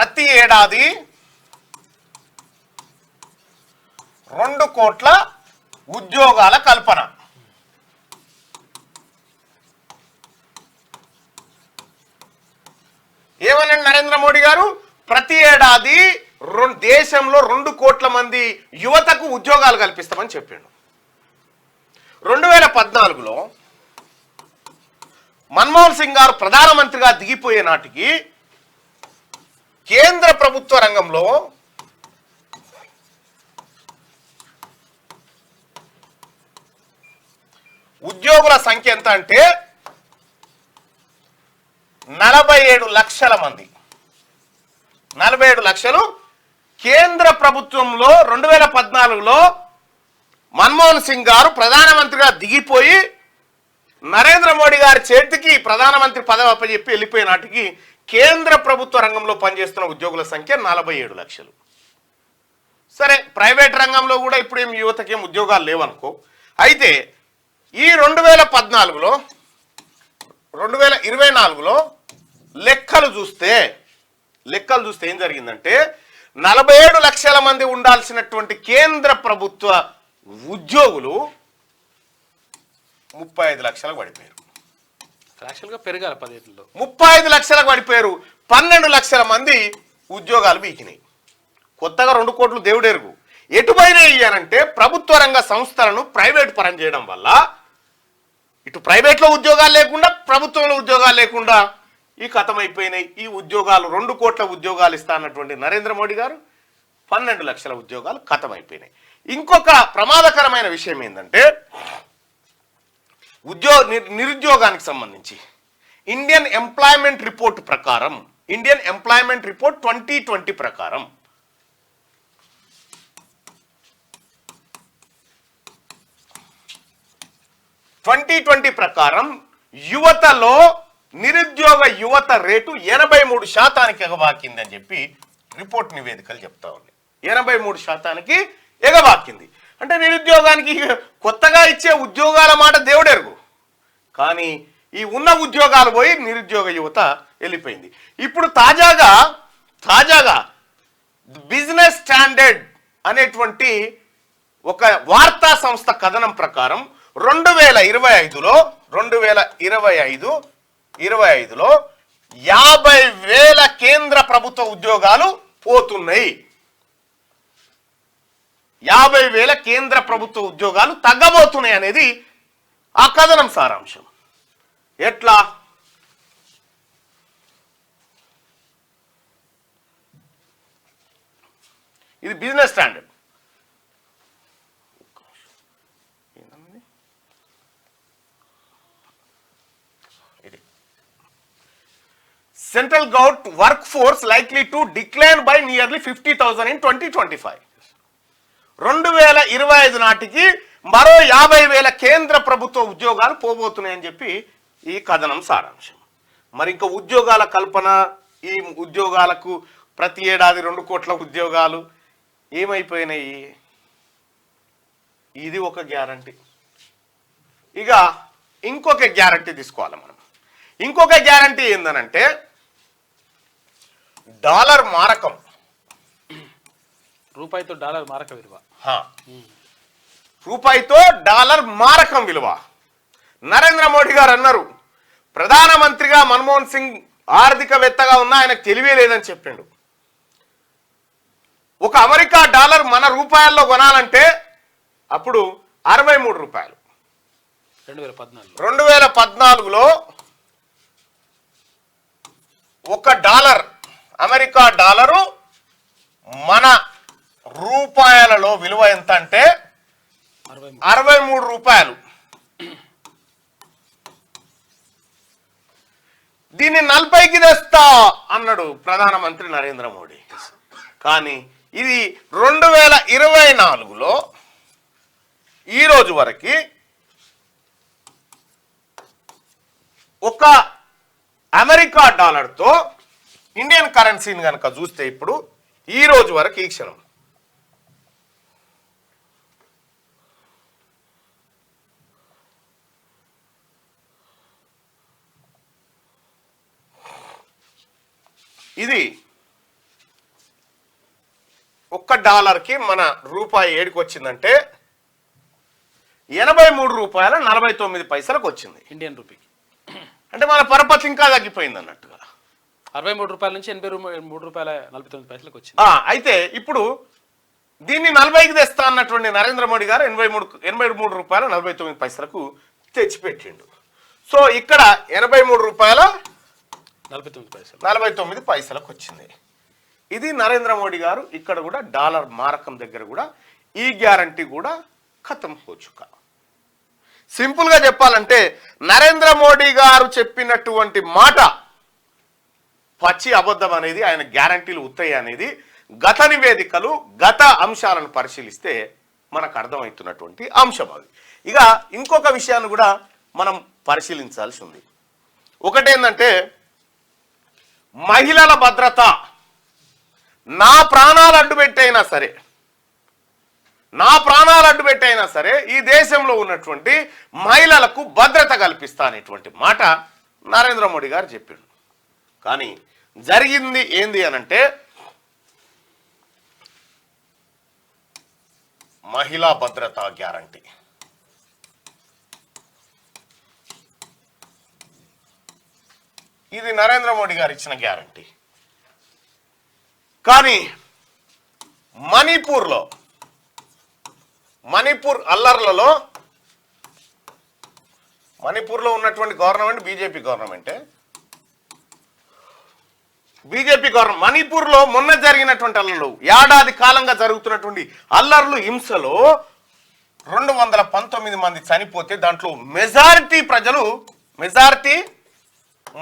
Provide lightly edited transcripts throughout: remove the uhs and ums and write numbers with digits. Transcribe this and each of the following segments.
ప్రతి ఏడాది 2 కోట్ల ఉద్యోగాల కల్పన. ఏమన్నాడు నరేంద్ర మోడీ గారు? ప్రతి ఏడాది దేశంలో 2 కోట్ల మంది యువతకు ఉద్యోగాలు కల్పిస్తామని చెప్పిండు. 2014లో మన్మోహన్ సింగ్ గారు ప్రధానమంత్రిగా దిగిపోయే నాటికి కేంద్ర ప్రభుత్వ రంగంలో ఉద్యోగుల సంఖ్య ఎంత అంటే 47 లక్షల మంది. 47 లక్షలు. కేంద్ర ప్రభుత్వంలో 2014లో మన్మోహన్ సింగ్ గారు ప్రధానమంత్రిగా దిగిపోయి నరేంద్ర మోడీ గారి చేతికి ప్రధానమంత్రి పదవి అప్పచెప్పి వెళ్ళిపోయే నాటికి కేంద్ర ప్రభుత్వ రంగంలో పనిచేస్తున్న ఉద్యోగుల సంఖ్య 47 లక్షలు. సరే, ప్రైవేట్ రంగంలో కూడా ఇప్పుడు ఏం యువతకి ఏం ఉద్యోగాలు లేవనుకో. అయితే ఈ 2014లో 2024లో లెక్కలు చూస్తే ఏం జరిగిందంటే 47 లక్షల మంది ఉండాల్సినటువంటి కేంద్ర ప్రభుత్వ ఉద్యోగులు 35 లక్షలకు పడిపోయారు. యాక్చువల్గా పెరగాలి 15లో 35 లక్షలకు పడిపోయారు. 12 లక్షల మంది ఉద్యోగాలు బీకినాయి. కొత్తగా 2 కోట్లు దేవుడెరుగు. ఎటుపోయినాయి అనంటే ప్రభుత్వ రంగ సంస్థలను ప్రైవేట్ పరం చేయడం వల్ల ఇటు ప్రైవేట్లో ఉద్యోగాలు లేకుండా ప్రభుత్వంలో ఉద్యోగాలు లేకుండా ఈ కథమైపోయినాయి. ఈ ఉద్యోగాలు 2 కోట్ల ఉద్యోగాలు ఇస్తా అన్నటువంటి నరేంద్ర మోడీ గారు 12 లక్షల ఉద్యోగాలు కథమైపోయినాయి. ఇంకొక ప్రమాదకరమైన విషయం ఏంటంటే నిరుద్యోగానికి సంబంధించి ఇండియన్ ఎంప్లాయ్మెంట్ రిపోర్ట్ ప్రకారం 2020 ప్రకారం యువతలో నిరుద్యోగ యువత రేటు 83% ఎగబాకిందని చెప్పి రిపోర్ట్ నివేదికలు చెప్తా ఉన్నాయి. 83% ఎగబాకింది. అంటే నిరుద్యోగానికి కొత్తగా ఇచ్చే ఉద్యోగాల మాట దేవుడెరుగు, కానీ ఈ ఉన్న ఉద్యోగాలు పోయి నిరుద్యోగ యువత వెళ్ళిపోయింది. ఇప్పుడు తాజాగా బిజినెస్ స్టాండర్డ్ అనేటువంటి ఒక వార్తా సంస్థ కథనం ప్రకారం 2025లో 50,000 కేంద్ర ప్రభుత్వ ఉద్యోగాలు పోతున్నాయి. 50,000 కేంద్ర ప్రభుత్వ ఉద్యోగాలు తగ్గబోతున్నాయి అనేది ఆ కథనం సారాంశం. ఎట్లా? ఇది business standard. Central government workforce likely to decline by nearly 50,000 in 2025. 2025 నాటికి మరో 50,000 కేంద్ర ప్రభుత్వ ఉద్యోగాలు పోబోతున్నాయని చెప్పి ఈ కథనం సారాంశం. మరి ఇంకా ఉద్యోగాల కల్పన, ఈ ఉద్యోగాలకు ప్రతి ఏడాది 2 కోట్ల ఉద్యోగాలు ఏమైపోయినాయి? ఇది ఒక గ్యారంటీ. ఇక ఇంకొక గ్యారంటీ తీసుకోవాలి మనం. ఇంకొక గ్యారంటీ ఏందనంటే డాలర్ మారకం. రూపాయితో డాలర్ మారక విలువ. రూపాయితో డాలర్ మారకం విలువ. నరేంద్ర మోడీ గారు అన్నారు, ప్రధానమంత్రిగా మన్మోహన్ సింగ్ ఆర్థికవేత్తగా ఉన్నా ఆయనకు తెలివే లేదని చెప్పిండు. ఒక అమెరికా డాలర్ మన రూపాయల్లో కొనాలంటే అప్పుడు 63 రూపాయలు. 2014లో ఒక డాలర్, అమెరికా డాలరు మన రూపాయలలో విలువ ఎంత అంటే 63 రూపాయలు. దీన్ని 40కి తెస్తా అన్నాడు ప్రధానమంత్రి నరేంద్ర మోడీ. కానీ ఇది 2024లో ఈ రోజు వరకు ఒక అమెరికా డాలర్తో ఇండియన్ కరెన్సీని కనుక చూస్తే ఇప్పుడు ఈ రోజు వరకు ఈ క్షణం ఇది ఒక్క డాలర్కి మన రూపాయి ఏడికి వచ్చిందంటే 83 రూపాయల 49 పైసలకు వచ్చింది ఇండియన్ రూపీకి. అంటే మన పరపతి ఇంకా తగ్గిపోయింది అన్నట్టుగా. 63 రూపాయల నుంచి 83 రూపాయల 49 పైసలకు వచ్చింది. అయితే ఇప్పుడు దీన్ని 40కి తెస్తా అన్నటువంటి నరేంద్ర మోడీ గారు 83 రూపాయల 49 పైసలకు తెచ్చిపెట్టిండు. సో ఇక్కడ 83 రూపాయల 49 పైసలకు వచ్చింది. ఇది నరేంద్ర మోడీ గారు ఇక్కడ కూడా డాలర్ మారకం దగ్గర కూడా ఈ గ్యారంటీ కూడా ఖతం హోచుకా. సింపుల్గా చెప్పాలంటే నరేంద్ర మోడీ గారు చెప్పినటువంటి మాట పచ్చి అబద్ధం అనేది, ఆయన గ్యారంటీలు ఉత్తయ్య అనేది గత నివేదికలు గత అంశాలను పరిశీలిస్తే మనకు అర్థమవుతున్నటువంటి అంశం అది. ఇక ఇంకొక విషయాన్ని కూడా మనం పరిశీలించాల్సి ఉంది. ఒకటేంటంటే మహిళల భద్రత. నా ప్రాణాలు అడ్డుపెట్టైనా సరే ఈ దేశంలో ఉన్నటువంటి మహిళలకు భద్రత కల్పిస్తా అనేటువంటి మాట నరేంద్ర మోడీ గారు చెప్పాడు. కానీ జరిగింది ఏంది అనంటే మహిళా భద్రతా గ్యారంటీ. ఇది నరేంద్ర మోడీ గారు ఇచ్చిన గ్యారంటీ. కానీ మణిపూర్ అల్లర్లలో మణిపూర్లో ఉన్నటువంటి గవర్నమెంట్ బీజేపీ గవర్నమెంట్. మణిపూర్లో మొన్న జరిగినటువంటి అల్లర్లు, ఏడాది కాలంగా జరుగుతున్నటువంటి అల్లర్లు, హింసలో 219 మంది చనిపోతే దాంట్లో మెజారిటీ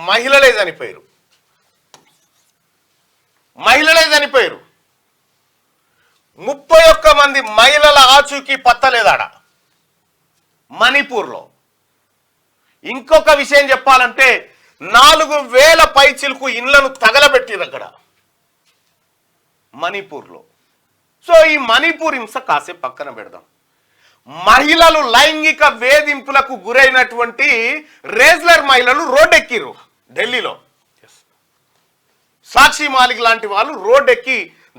మహిళలే చనిపోయారు. 31 మంది మహిళల ఆచూకీ పత్తలేదాడ మణిపూర్లో. ఇంకొక విషయం చెప్పాలంటే 4000 పైచిలకు ఇండ్లను తగలబెట్టిరు అక్కడ మణిపూర్లో. సో ఈ మణిపూర్ హింస కాసేపు పక్కన పెడదాం. మహిళలు లైంగిక వేధింపులకు గురైనటువంటి రేజ్లర్ మహిళలు రోడ్డెక్కిరు ఢిల్లీలో. సాక్షి మాలిక్ లాంటి వాళ్ళు రోడ్డెక్కి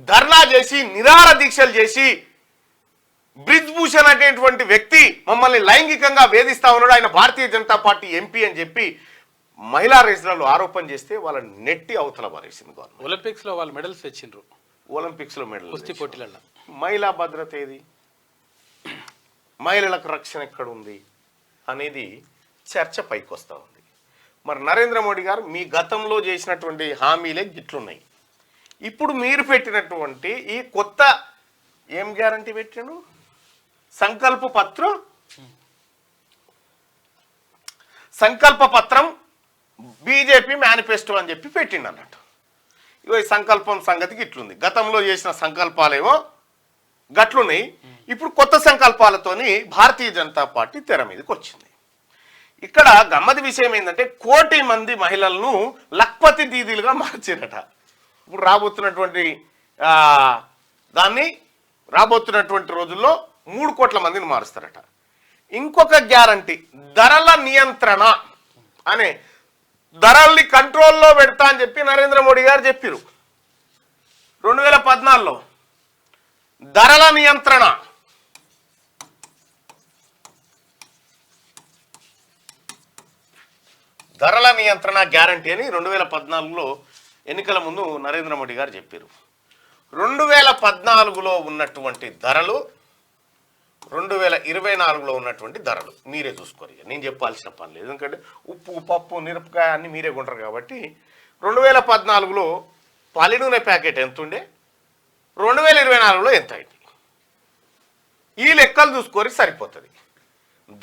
ధర్నా చేసి నిరాహార దీక్షలు చేసి, బ్రిజ్ భూషణ్ అనేటువంటి వ్యక్తి మమ్మల్ని లైంగికంగా వేధిస్తా ఉన్నాడు, ఆయన భారతీయ జనతా పార్టీ ఎంపీ అని చెప్పి మహిళా రేసులలో ఆరోపణ చేస్తే వాళ్ళని నెట్టి అవతల పారేసింది గవర్నమెంట్. ఒలింపిక్స్ లో వాళ్ళు మెడల్స్ తెచ్చిండ్రు. ఒలింపిక్స్ లో మెడల్ కుస్తీ పోటీలలో. మహిళా భద్రత ఏది, మహిళలకు రక్షణ ఎక్కడ ఉంది అనేది చర్చ పైకి వస్తూ ఉంది. మరి నరేంద్ర మోడీ గారు మీ గతంలో చేసినటువంటి హామీలే గిట్లున్నాయి. ఇప్పుడు మీరు పెట్టినటువంటి ఈ కొత్త ఏం గ్యారంటీ పెట్టాడు, సంకల్ప పత్రం బీజేపీ మేనిఫెస్టో అని చెప్పి పెట్టిండు అన్నట్టు. ఇగో ఈ సంకల్పం సంగతికి ఇట్లుంది. గతంలో చేసిన సంకల్పాలేమో గట్లున్నాయి. ఇప్పుడు కొత్త సంకల్పాలతోని భారతీయ జనతా పార్టీ తెర మీదకి వచ్చింది. ఇక్కడ గమ్మతి విషయం ఏంటంటే 1 కోటి మంది మహిళలను లక్పతి దీదీలుగా మార్చారట. ఇప్పుడు రాబోతున్నటువంటి రోజుల్లో 3 కోట్ల మందిని మారుస్తారట. ఇంకొక గ్యారంటీ ధరల నియంత్రణ అనే, ధరల్ని కంట్రోల్లో పెడతా అని చెప్పి నరేంద్ర మోడీ గారు చెప్పారు 2014లో. ధరల నియంత్రణ గ్యారంటీ అని 2014లో ఎన్నికల ముందు నరేంద్ర మోడీ గారు చెప్పారు. 2014లో ఉన్నటువంటి ధరలు 2024లో ఉన్నటువంటి ధరలు మీరే చూసుకోరు. నేను చెప్పాల్సిన పని లేదు, ఎందుకంటే ఉప్పు, పప్పు, మిరపకాయ అన్ని మీరే కొంటారు కాబట్టి. 2014లో పల్లి నూనె ప్యాకెట్ ఎంత ఉండే, 2024లో ఎంత అయింది, ఈ లెక్కలు చూసుకొని సరిపోతుంది.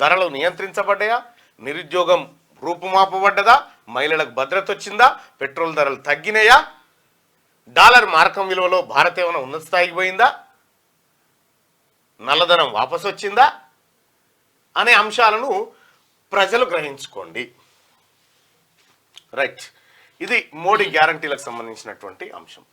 ధరలు నియంత్రించబడ్డాయా, నిరుద్యోగం రూపుమాపబడ్డదా, మహిళలకు భద్రత వచ్చిందా, పెట్రోల్ ధరలు తగ్గినాయా, డాలర్ మార్కం విలువలో భారత్ ఏమైనా ఉన్నత స్థాయికి పోయిందా, నల్లధనం వాపసు వచ్చిందా అనే అంశాలను ప్రజలు గ్రహించుకోండి. రైట్, ఇది మోడీ గ్యారంటీలకు సంబంధించినటువంటి అంశం.